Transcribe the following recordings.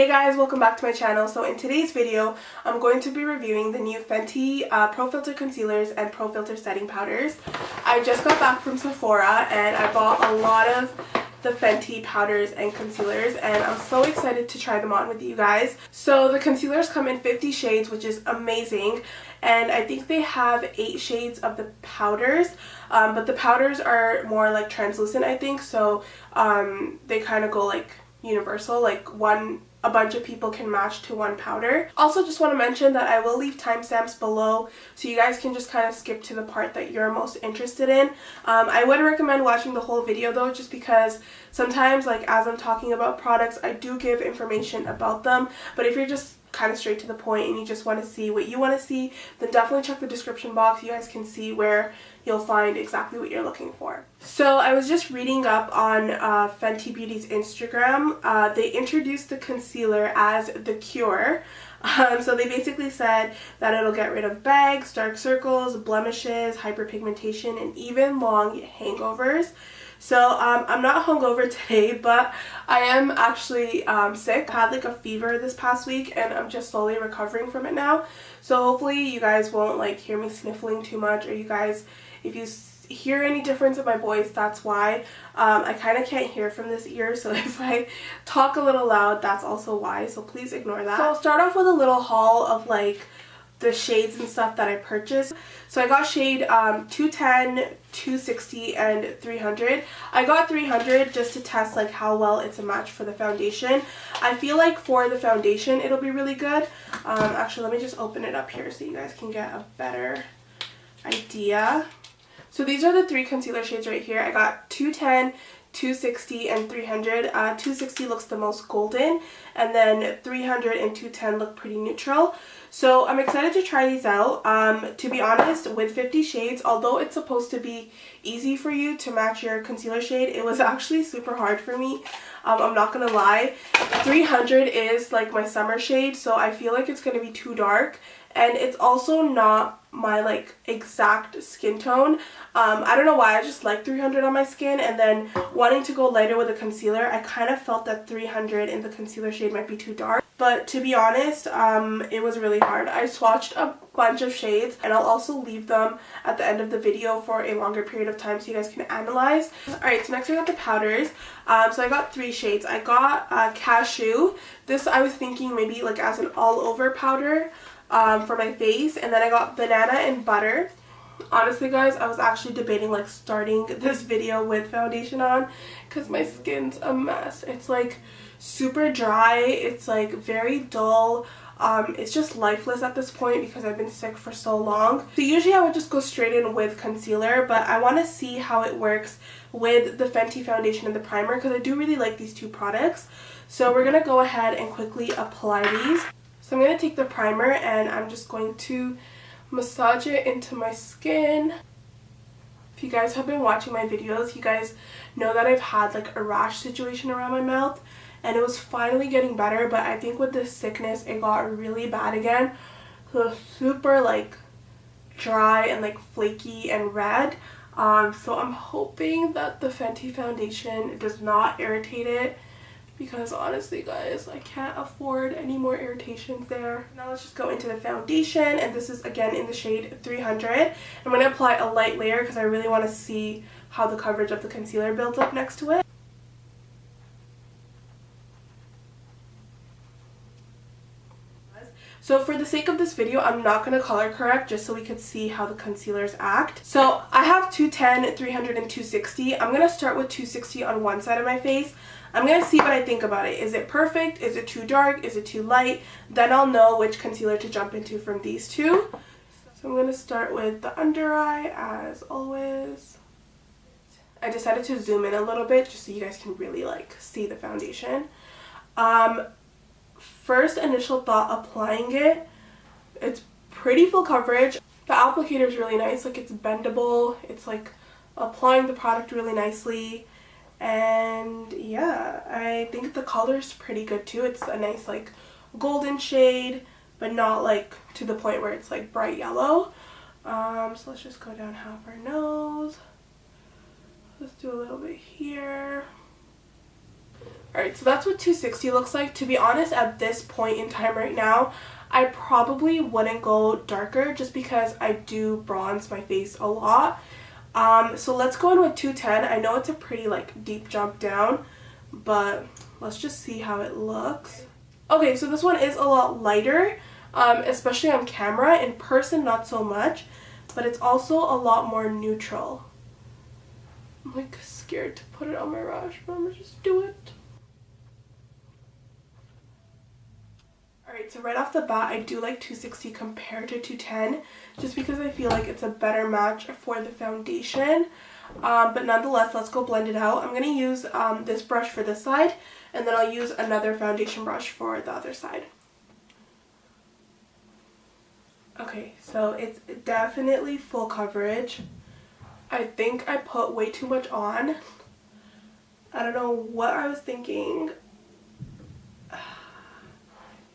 Hey guys, welcome back to my channel. So in today's video, I'm going to be reviewing the new Fenty Pro Filter Concealers and Pro Filter Setting Powders. I just got back from Sephora and I bought a lot of the Fenty powders and concealers, and I'm so excited to try them on with you guys. So the concealers come in 50 shades, which is amazing, and I think they have 8 shades of the powders, but the powders are more like translucent, I think, so they kind of go like universal, like a bunch of people can match to one powder. Also, just want to mention that I will leave timestamps below so you guys can just kind of skip to the part that you're most interested in. I would recommend watching the whole video though, just because sometimes, like, as I'm talking about products, I do give information about them, but if you're just kind of straight to the point and you just want to see what you want to see, then definitely check the description box. You guys can see where you'll find exactly what you're looking for. So I was just reading up on Fenty Beauty's Instagram. They introduced the concealer as the cure. So they basically said that it'll get rid of bags, dark circles, blemishes, hyperpigmentation, and even long hangovers. So I'm not hungover today, but I am actually sick. I had like a fever this past week and I'm just slowly recovering from it now. So hopefully you guys won't like hear me sniffling too much, or you guys, if you hear any difference in my voice, that's why. I kind of can't hear from this ear, so if I talk a little loud, that's also why, so please ignore that. So I'll start off with a little haul of like the shades and stuff that I purchased. So I got shade 210, 260, and 300. I got 300 just to test like how well it's a match for the foundation. I feel like for the foundation it'll be really good. Actually, let me just open it up here so you guys can get a better idea. So these are the 3 concealer shades right here. I got 210, 260, and 300. 260 looks the most golden, and then 300 and 210 look pretty neutral. So I'm excited to try these out. To be honest, with 50 shades, although it's supposed to be easy for you to match your concealer shade, it was actually super hard for me. I'm not gonna lie. 300 is like my summer shade, so I feel like it's gonna be too dark, and it's also not my like exact skin tone. I don't know why, I just like 300 on my skin, and then wanting to go lighter with a concealer, I kind of felt that 300 in the concealer shade might be too dark. But to be honest, it was really hard. I swatched a bunch of shades, and I'll also leave them at the end of the video for a longer period of time so you guys can analyze. Alright, so next I got the powders. So I got 3 shades. I got Cashew. This I was thinking maybe like as an all over powder for my face, and then I got Banana and Butter. Honestly guys, I was actually debating like starting this video with foundation on because my skin's a mess. It's like super dry, it's like very dull, it's just lifeless at this point because I've been sick for so long. So usually I would just go straight in with concealer, but I want to see how it works with the Fenty foundation and the primer because I do really like these 2 products. So we're gonna go ahead and quickly apply these. So I'm going to take the primer and I'm just going to massage it into my skin. If you guys have been watching my videos, you guys know that I've had like a rash situation around my mouth, and it was finally getting better, but I think with this sickness it got really bad again. So it was super like dry and like flaky and red. So I'm hoping that the Fenty foundation does not irritate it, because honestly guys, I can't afford any more irritations there. Now let's just go into the foundation, and this is again in the shade 300. I'm going to apply a light layer because I really want to see how the coverage of the concealer builds up next to it. So for the sake of this video, I'm not going to color correct just so we could see how the concealers act. So I have 210, 300, and 260. I'm going to start with 260 on one side of my face. I'm going to see what I think about it. Is it perfect? Is it too dark? Is it too light? Then I'll know which concealer to jump into from these 2. So I'm going to start with the under eye as always. I decided to zoom in a little bit just so you guys can really like see the foundation. First initial thought applying it, it's pretty full coverage. The applicator is really nice, like it's bendable, it's like applying the product really nicely, and yeah, I think the color is pretty good too. It's a nice like golden shade, but not like to the point where it's like bright yellow. So let's just go down half our nose. Let's do a little bit here. Alright, so that's what 260 looks like. To be honest, at this point in time right now, I probably wouldn't go darker just because I do bronze my face a lot. So let's go in with 210. I know it's a pretty like deep jump down, but let's just see how it looks. Okay, so this one is a lot lighter, especially on camera. In person, not so much, but it's also a lot more neutral. I'm like scared to put it on my brush, but I'm gonna just do it. Alright, so right off the bat, I do like 260 compared to 210, just because I feel like it's a better match for the foundation. But nonetheless, let's go blend it out. I'm going to use this brush for this side, and then I'll use another foundation brush for the other side. Okay, so it's definitely full coverage. I think I put way too much on. I don't know what I was thinking.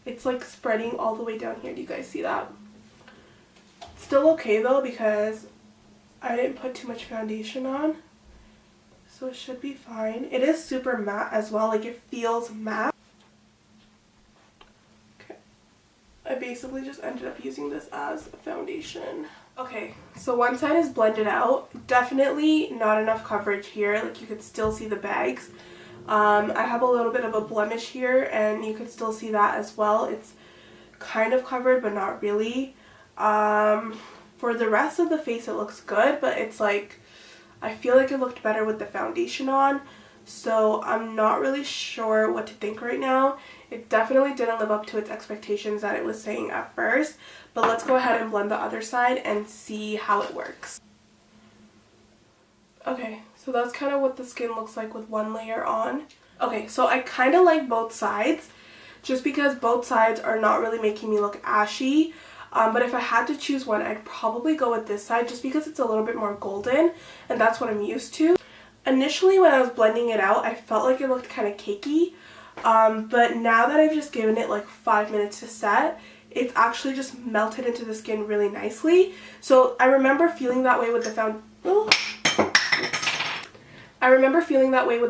It's like spreading all the way down here. Do you guys see that? Still okay though because I didn't put too much foundation on. So it should be fine. It is super matte as well. Like it feels matte. Okay. I basically just ended up using this as a foundation. Okay, so one side is blended out. Definitely not enough coverage here. Like you could still see the bags. I have a little bit of a blemish here and you could still see that as well. It's kind of covered but not really. For the rest of the face it looks good, but it's like I feel like it looked better with the foundation on, so I'm not really sure what to think right now. It definitely didn't live up to its expectations that it was saying at first, but let's go ahead and blend the other side and see how it works. Okay, so that's kind of what the skin looks like with one layer on. Okay, so I kind of like both sides just because both sides are not really making me look ashy. But if I had to choose one, I'd probably go with this side just because it's a little bit more golden and that's what I'm used to. Initially when I was blending it out, I felt like it looked kind of cakey. But now that I've just given it like 5 minutes to set, it's actually just melted into the skin really nicely. So I remember feeling that way with the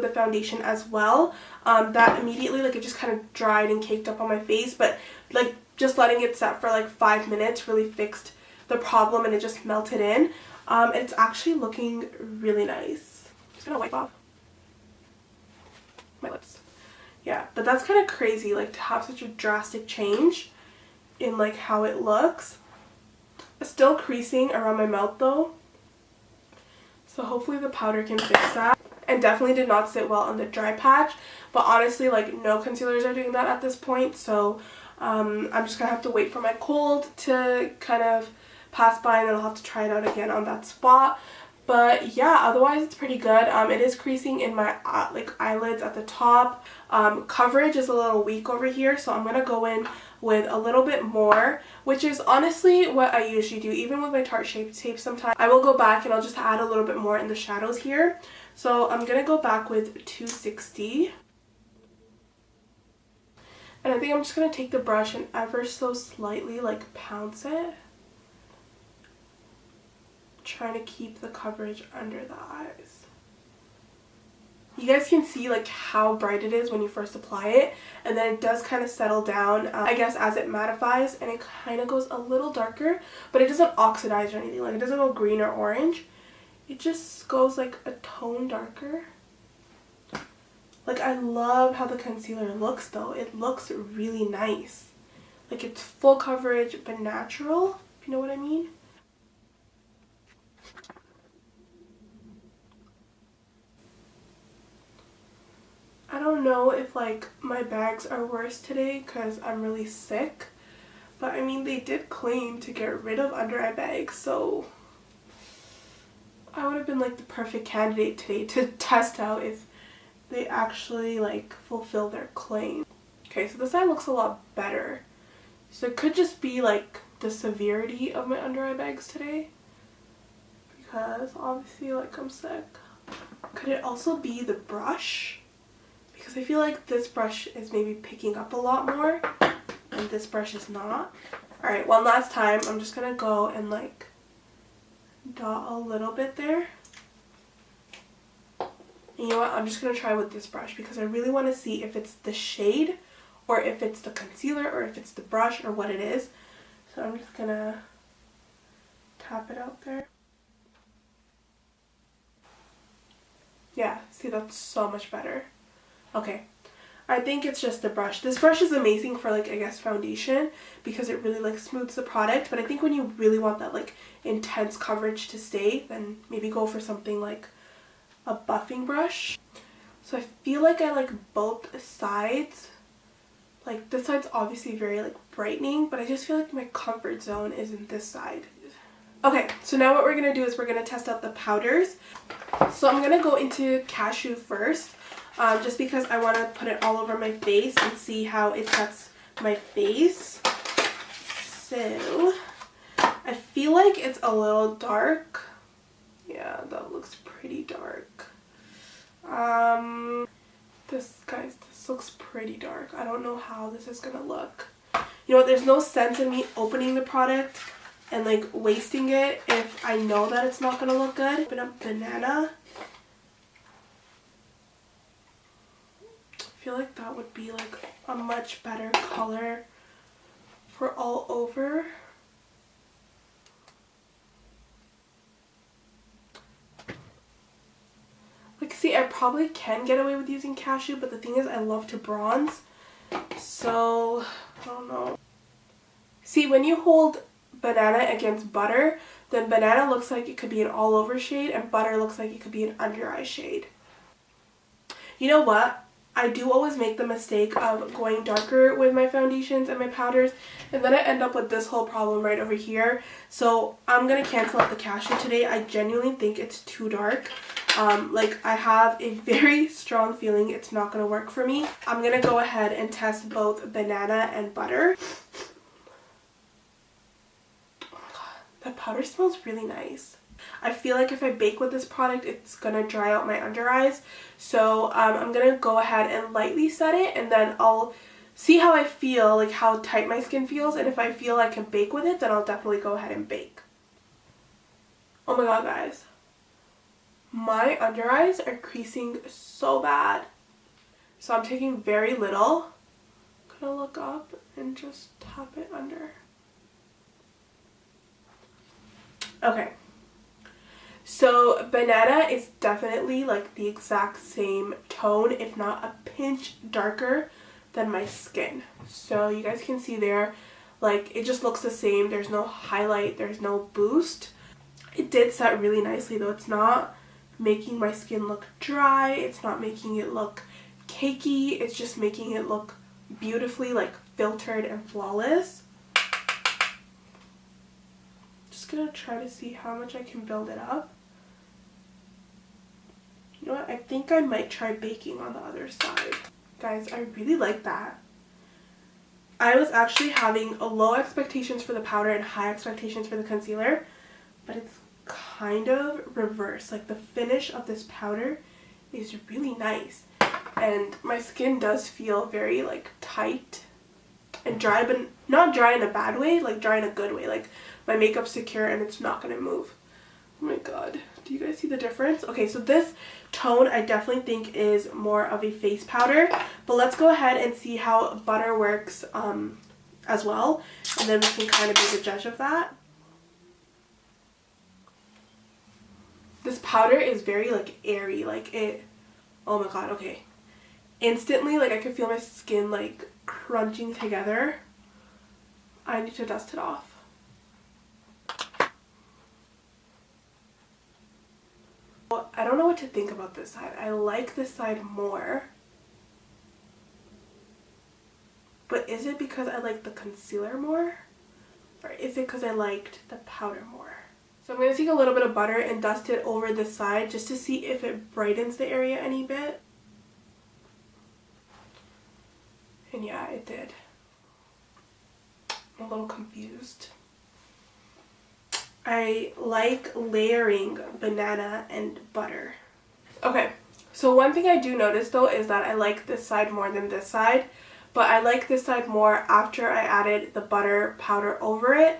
foundation as well. That immediately like it just kind of dried and caked up on my face, but like just letting it set for like 5 minutes really fixed the problem and it just melted in. It's actually looking really nice. I'm just gonna wipe off my lips. Yeah, but that's kind of crazy, like to have such a drastic change in like how it looks. It's still creasing around my mouth though, so hopefully the powder can fix that. And definitely did not sit well on the dry patch, but honestly like no concealers are doing that at this point, so I'm just gonna have to wait for my cold to kind of pass by and then I'll have to try it out again on that spot. But yeah, otherwise it's pretty good. It is creasing in my like eyelids at the top. Coverage is a little weak over here, so I'm gonna go in with a little bit more, which is honestly what I usually do. Even with my Tarte Shape Tape sometimes I will go back and I'll just add a little bit more in the shadows here. So I'm gonna go back with 260. And I think I'm just going to take the brush and ever so slightly like pounce it. Trying to keep the coverage under the eyes. You guys can see like how bright it is when you first apply it, and then it does kind of settle down I guess as it mattifies, and it kind of goes a little darker, but it doesn't oxidize or anything. Like it doesn't go green or orange. It just goes like a tone darker. Like I love how the concealer looks though. It looks really nice. Like it's full coverage but natural, if you know what I mean. I don't know if like my bags are worse today because I'm really sick, but I mean they did claim to get rid of under eye bags, so I would have been like the perfect candidate today to test out if they actually like fulfill their claim. Okay, so this side looks a lot better. So it could just be like the severity of my under eye bags today, because obviously like I'm sick. Could it also be the brush? Because I feel like this brush is maybe picking up a lot more and this brush is not. Alright, one last time. I'm just gonna go and like dot a little bit there. And you know what? I'm just going to try with this brush because I really want to see if it's the shade or if it's the concealer or if it's the brush or what it is. So I'm just going to tap it out there. Yeah, see, that's so much better. Okay, I think it's just the brush. This brush is amazing for, like, I guess foundation because it really, like, smooths the product. But I think when you really want that, like, intense coverage to stay, then maybe go for something like a buffing brush. So I feel like I like both sides. Like, this side's obviously very, like, brightening, but I just feel like my comfort zone is in this side. Okay, so now what we're going to do is we're going to test out the powders. So I'm going to go into Cashew first, just because I want to put it all over my face and see how it sets my face. So, I feel like it's a little dark. Yeah, that looks pretty dark. This looks pretty dark. I don't know how this is going to look. You know what, there's no sense in me opening the product and, like, wasting it if I know that it's not going to look good. Open up Banana. I feel like that would be, like, a much better color for all over. Like, see, I probably can get away with using Cashew, but the thing is I love to bronze. So, I don't know. See, when you hold Banana against Butter, then Banana looks like it could be an all over shade and Butter looks like it could be an under eye shade. You know what? I do always make the mistake of going darker with my foundations and my powders, and then I end up with this whole problem right over here. So I'm going to cancel out the Cashew today. I genuinely think it's too dark. Like, I have a very strong feeling it's not going to work for me. I'm going to go ahead and test both Banana and Butter. That powder smells really nice. I feel like if I bake with this product, it's going to dry out my under eyes. So I'm going to go ahead and lightly set it, and then I'll see how I feel, like how tight my skin feels. And if I feel I can bake with it, then I'll definitely go ahead and bake. Oh my god, guys. My under eyes are creasing so bad. So I'm taking very little. I'm going to look up and just tap it under. Okay, so Banana is definitely like the exact same tone, if not a pinch darker than my skin. So you guys can see there, like, it just looks the same. There's no highlight, there's no boost. It did set really nicely though. It's not making my skin look dry, it's not making it look cakey, it's just making it look beautifully, like, filtered and flawless. Gonna try to see how much I can build it up. You know what? I think I might try baking on the other side. Guys, I really like that. I was actually having low expectations for the powder and high expectations for the concealer, but it's kind of reverse. Like, the finish of this powder is really nice, and my skin does feel very, like, tight and dry, but not dry in a bad way, like dry in a good way. Like, my makeup's secure and it's not gonna move. Oh my god, do you guys see the difference? Okay, so this tone I definitely think is more of a face powder, but let's go ahead and see how Butter works as well, and then we can kind of be the judge of that. This powder is very, like, airy, like, it, oh my god, okay. Instantly, like, I can feel my skin, like, crunching together. I need to dust it off. I don't know what to think about this side. I like this side more. But is it because I like the concealer more? Or is it because I liked the powder more? So I'm going to take a little bit of butter and dust it over this side just to see if it brightens the area any bit. And yeah, it did. I'm a little confused. I like layering Banana and Butter. Okay, so one thing I do notice though is that I like this side more than this side, but I like this side more after I added the butter powder over it.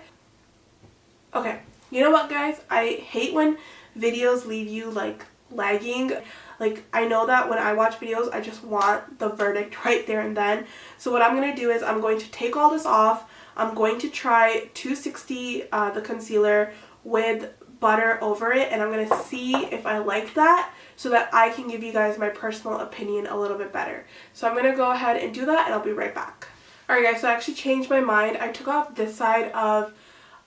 Okay, you know what, guys? I hate when videos leave you, like, lagging. Like, I know that when I watch videos, I just want the verdict right there and then. So what I'm going to do is I'm going to take all this off. I'm going to try 260 the concealer with butter over it, and I'm going to see if I like that so that I can give you guys my personal opinion a little bit better. So I'm going to go ahead and do that, and I'll be right back. Alright guys, so I actually changed my mind. I took off this side of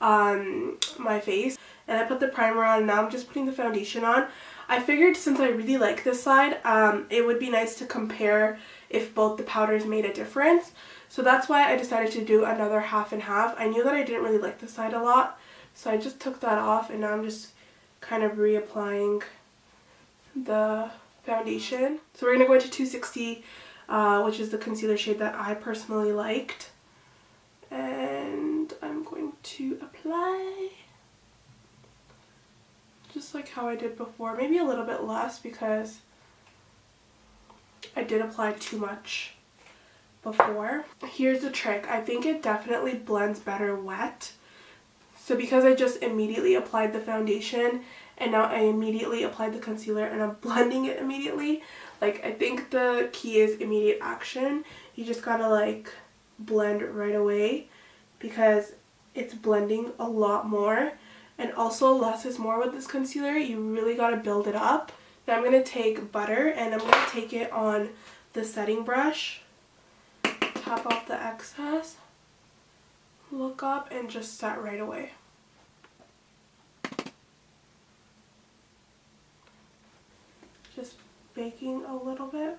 my face and I put the primer on, and now I'm just putting the foundation on. I figured since I really like this side, it would be nice to compare if both the powders made a difference. So that's why I decided to do another half and half. I knew that I didn't really like this side a lot, so I just took that off, and now I'm just kind of reapplying the foundation. So we're going to go into 260, which is the concealer shade that I personally liked. And I'm going to apply just like how I did before. Maybe a little bit less because I did apply too much before. Here's the trick. I think it definitely blends better wet. So because I just immediately applied the foundation and now I immediately applied the concealer and I'm blending it immediately, like, I think the key is immediate action. You just gotta like blend right away because it's blending a lot more, and also less is more with this concealer. You really gotta build it up. Now I'm gonna take butter and I'm gonna take it on the setting brush, tap off the excess, look up, and just set right away. Just baking a little bit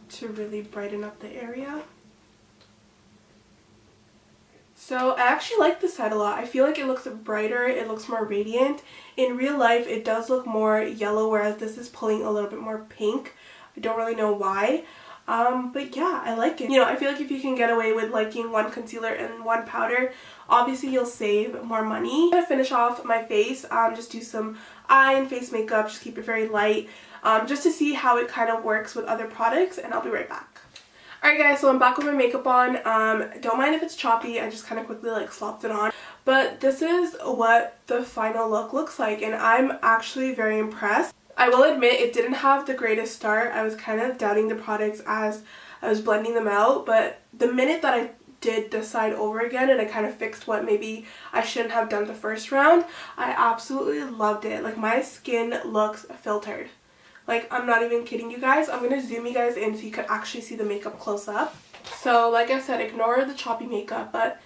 to really brighten up the area. So I actually like this side a lot. I feel like it looks brighter, it looks more radiant. In real life it does look more yellow, whereas this is pulling a little bit more pink. I don't really know why. But yeah, I like it. You know, I feel like if you can get away with liking one concealer and one powder, obviously you'll save more money. I'm gonna finish off my face, just do some eye and face makeup, just keep it very light, just to see how it kind of works with other products, and I'll be right back. Alright guys, so I'm back with my makeup on. Don't mind if it's choppy, I just kind of quickly like slopped it on. But this is what the final look looks like, and I'm actually very impressed. I will admit it didn't have the greatest start. I was kind of doubting the products as I was blending them out, but the minute that I did this side over again and I kind of fixed what maybe I shouldn't have done the first round, I absolutely loved it. Like, my skin looks filtered. Like, I'm not even kidding you guys. I'm going to zoom you guys in so you could actually see the makeup close up. So like I said, ignore the choppy makeup, but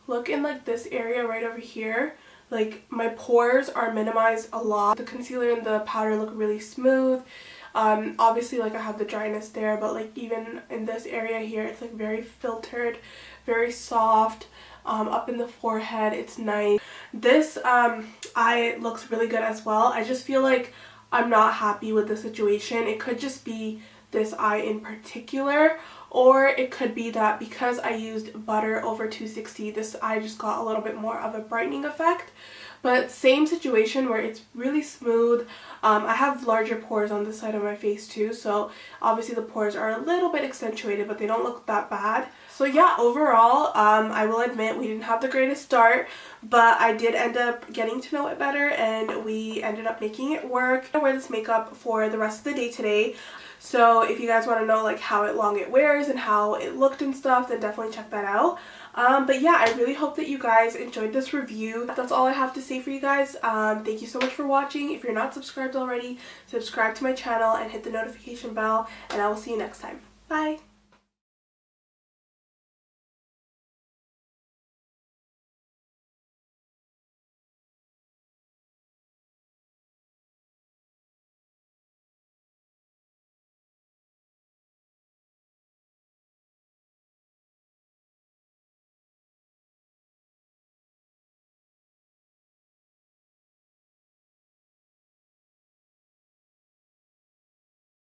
look in like this area right over here. Like, my pores are minimized a lot. The concealer and the powder look really smooth. Obviously, like, I have the dryness there, but like even in this area here, it's like very filtered, very soft. Up in the forehead, it's nice. This eye looks really good as well. I just feel like I'm not happy with the situation. It could just be this eye in particular, or it could be that because I used butter over 260, this eye just got a little bit more of a brightening effect. But same situation where it's really smooth. I have larger pores on this side of my face too, so obviously the pores are a little bit accentuated, but they don't look that bad. So yeah, overall, I will admit we didn't have the greatest start, but I did end up getting to know it better, and we ended up making it work. I wear this makeup for the rest of the day today. So if you guys want to know like how long it wears and how it looked and stuff, then definitely check that out. But yeah, I really hope that you guys enjoyed this review. That's all I have to say for you guys. Thank you so much for watching. If you're not subscribed already, subscribe to my channel and hit the notification bell, and I will see you next time. Bye!